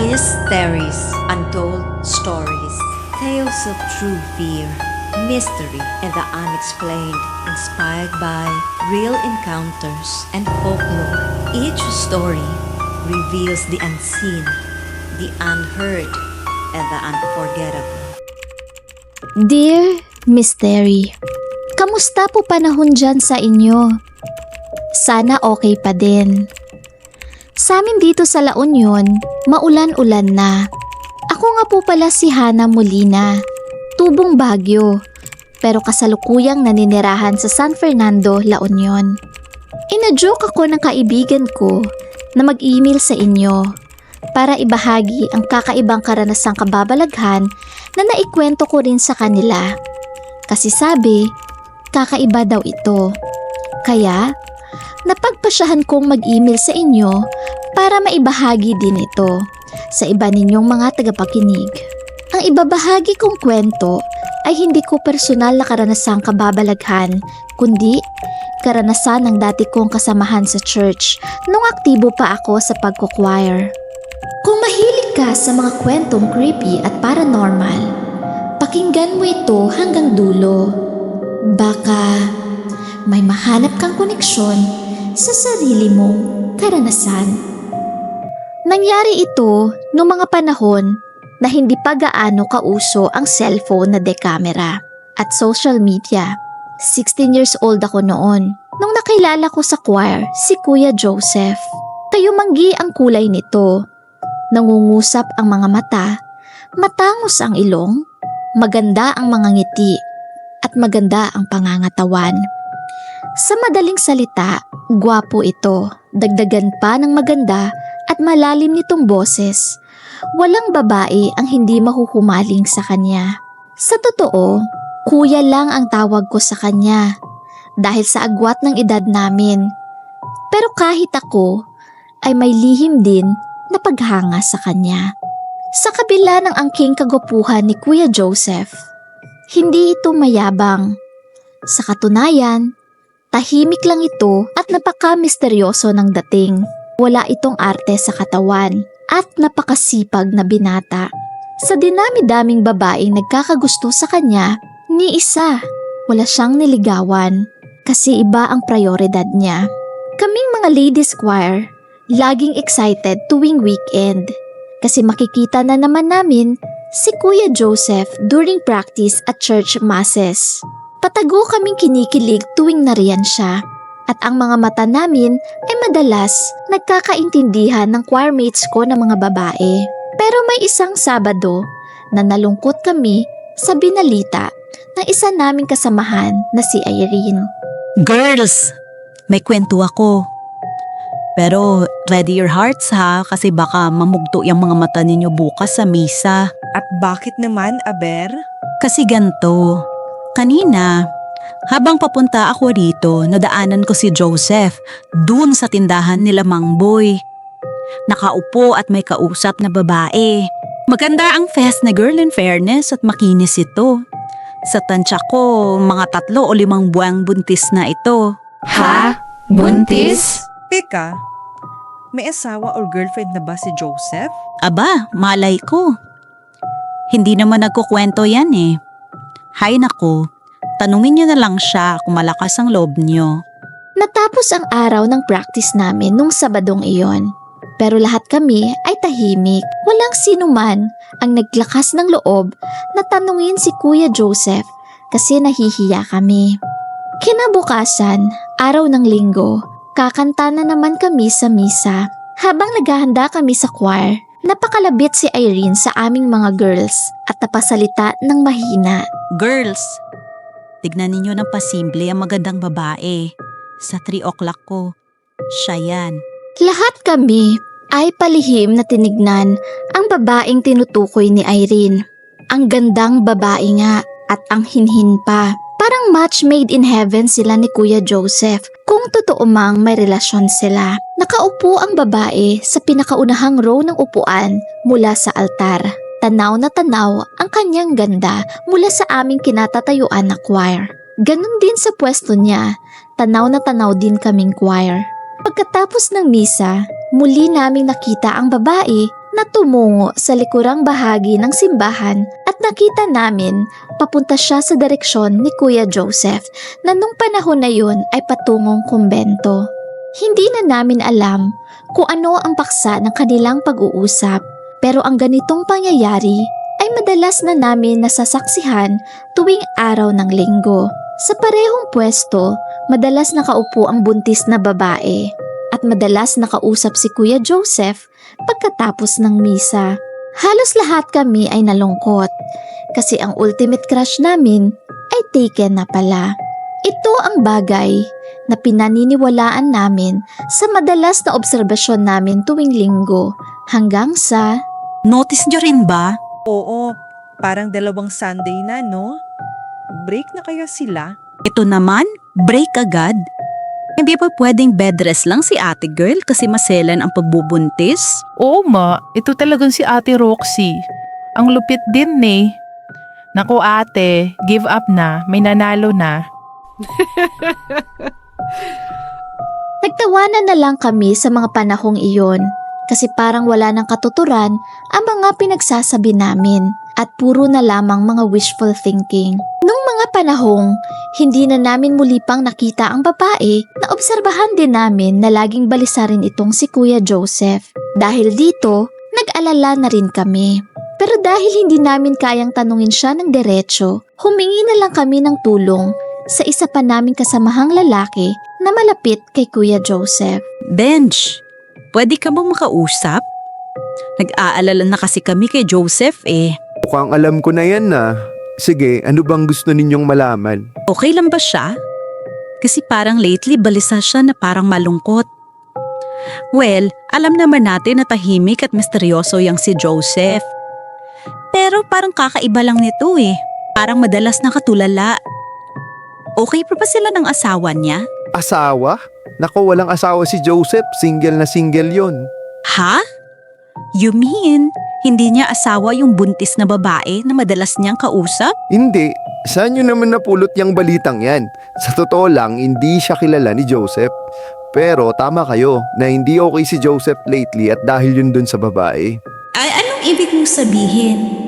Mysteries, Untold Stories, Tales of True Fear, Mystery, and the Unexplained, inspired by real encounters and folklore. Each story reveals the unseen, the unheard, and the unforgettable. Dear Mystery, kamusta po panahon dyan sa inyo? Sana okay pa din. Sa amin dito sa La Union, maulan-ulan na. Ako nga po pala si Hana Molina, tubong Baguio, pero kasalukuyang naninirahan sa San Fernando, La Union. Ina-joke ako ng kaibigan ko na mag-email sa inyo para ibahagi ang kakaibang karanasang kababalaghan na naikwento ko rin sa kanila. Kasi sabi, kakaiba daw ito. Kaya, napagpasyahan kong mag-email sa inyo para maibahagi din ito sa iba ninyong mga tagapakinig. Ang ibabahagi kong kwento ay hindi ko personal na karanasang kababalaghan, kundi karanasan ng dati kong kasamahan sa church nung aktibo pa ako sa pagko-choir. Kung mahilig ka sa mga kwentong creepy at paranormal, pakinggan mo ito hanggang dulo. Baka may mahanap kang koneksyon sa sarili mong karanasan. Nangyari ito noong mga panahon na hindi pa gaano kauso ang cellphone na decamera at social media. 16 years old ako noon nung nakilala ko sa choir si Kuya Joseph. Kayumanggi ang kulay nito. Nangungusap ang mga mata, matangos ang ilong, maganda ang mga ngiti, at maganda ang pangangatawan. Sa madaling salita, gwapo ito. Dagdagan pa ng maganda at malalim nitong boses. Walang babae ang hindi mahuhumaling sa kanya. Sa totoo, kuya lang ang tawag ko sa kanya dahil sa agwat ng edad namin. Pero kahit ako ay may lihim din na paghanga sa kanya. Sa kabila ng angking kagwapuhan ni Kuya Joseph, hindi ito mayabang. Sa katunayan, tahimik lang ito at napaka-misteryoso ng dating. Wala itong arte sa katawan at napakasipag na binata. Sa dinami-daming babaeng nagkakagusto sa kanya, ni isa, wala siyang niligawan kasi iba ang prioridad niya. Kaming mga ladies choir, laging excited tuwing weekend kasi makikita na naman namin si Kuya Joseph during practice at church masses. Patago kaming kinikilig tuwing nariyan siya at ang mga mata namin ay madalas nagkakaintindihan ng choirmates ko na mga babae. Pero may isang Sabado na nalungkot kami sa binalita ng isa naming kasamahan na si Irene. Girls, may kwento ako. Pero ready your hearts ha, kasi baka mamugto yung mga mata ninyo bukas sa misa. At bakit naman, Aber? Kasi ganto, kanina, habang papunta ako rito, nadaanan ko si Joseph dun sa tindahan nila Mang Boy. Nakaupo at may kausap na babae. Maganda ang fest na girl in fairness at makinis ito. Sa tansya ko, mga 3 o 5 buwang buntis na ito. Ha? Buntis? Teka, may asawa or girlfriend na ba si Joseph? Aba, malay ko. Hindi naman nagkukwento yan eh. Hay nako, tanungin niyo na lang siya kung malakas ang loob niyo. Natapos ang araw ng practice namin nung Sabadong iyon. Pero lahat kami ay tahimik. Walang sino man ang naglakas ng loob na tanungin si Kuya Joseph kasi nahihiya kami. Kinabukasan, araw ng Linggo, kakanta na naman kami sa misa. Habang naghahanda kami sa choir, napakalabit si Irene sa aming mga girls at napasalita ng mahina. Girls, tignan ninyo ng pasimple ang magandang babae. Sa 3 o'clock ko, siya yan. Lahat kami ay palihim na tinignan ang babaeng tinutukoy ni Irene. Ang gandang babae nga at ang hinhin pa. Parang match made in heaven sila ni Kuya Joseph kung totoo mang may relasyon sila. Nakaupo ang babae sa pinakaunahang row ng upuan mula sa altar. Tanaw na tanaw ang kanyang ganda mula sa aming kinatatayuan na choir. Ganon din sa pwesto niya, tanaw na tanaw din kaming choir. Pagkatapos ng misa, muli naming nakita ang babae na tumungo sa likurang bahagi ng simbahan at nakita namin papunta siya sa direksyon ni Kuya Joseph na nung panahon na yun ay patungong kumbento. Hindi na namin alam kung ano ang paksa ng kanilang pag-uusap, pero ang ganitong pangyayari ay madalas na namin nasasaksihan tuwing araw ng linggo. Sa parehong pwesto, madalas nakaupo ang buntis na babae at madalas nakausap si Kuya Joseph pagkatapos ng misa. Halos lahat kami ay nalungkot kasi ang ultimate crush namin ay taken na pala. Ito ang bagay na pinaniniwalaan namin sa madalas na obserbasyon namin tuwing linggo hanggang sa Notice nyo rin ba? Oo, parang 2 Sunday na, no? Break na kaya sila? Ito naman, break agad. Hindi ba pwedeng bed rest lang si ate girl kasi maselan ang pagbubuntis? Oo ma, ito talagang si Ate Roxy. Ang lupit din eh. Naku ate, give up na, may nanalo na. Nagtawanan na lang kami sa mga panahong iyon kasi parang wala ng katuturan ang mga pinagsasabi namin at puro na lamang mga wishful thinking. Nung mga panahong hindi na namin muli pang nakita ang babae, naobserbahan din namin na laging balisa rin itong si Kuya Joseph. Dahil dito, nag-alala na rin kami. Pero dahil hindi namin kayang tanungin siya ng diretso, humingi na lang kami ng tulong sa isa pa naming kasamahang lalaki na malapit kay Kuya Joseph. Bench, pwede ka bang makausap? Nag-aalala na kasi kami kay Joseph eh. Mukhang alam ko na yan na. Sige, ano bang gusto ninyong malaman? Okay lang ba siya? Kasi parang lately balisa siya na parang malungkot. Well, alam naman natin na tahimik at misteryoso yang si Joseph. Pero parang kakaiba lang nito eh. Parang madalas nakatulala. Okay pa ba sila ng asawa niya? Asawa? Nako, walang asawa si Joseph. Single na single yon. Ha? You mean, hindi niya asawa yung buntis na babae na madalas niyang kausap? Hindi. Saan nyo naman napulot yung balitang yan? Sa totoo lang, hindi siya kilala ni Joseph. Pero tama kayo na hindi okay si Joseph lately at dahil yun dun sa babae. Ay, anong ibig mong sabihin?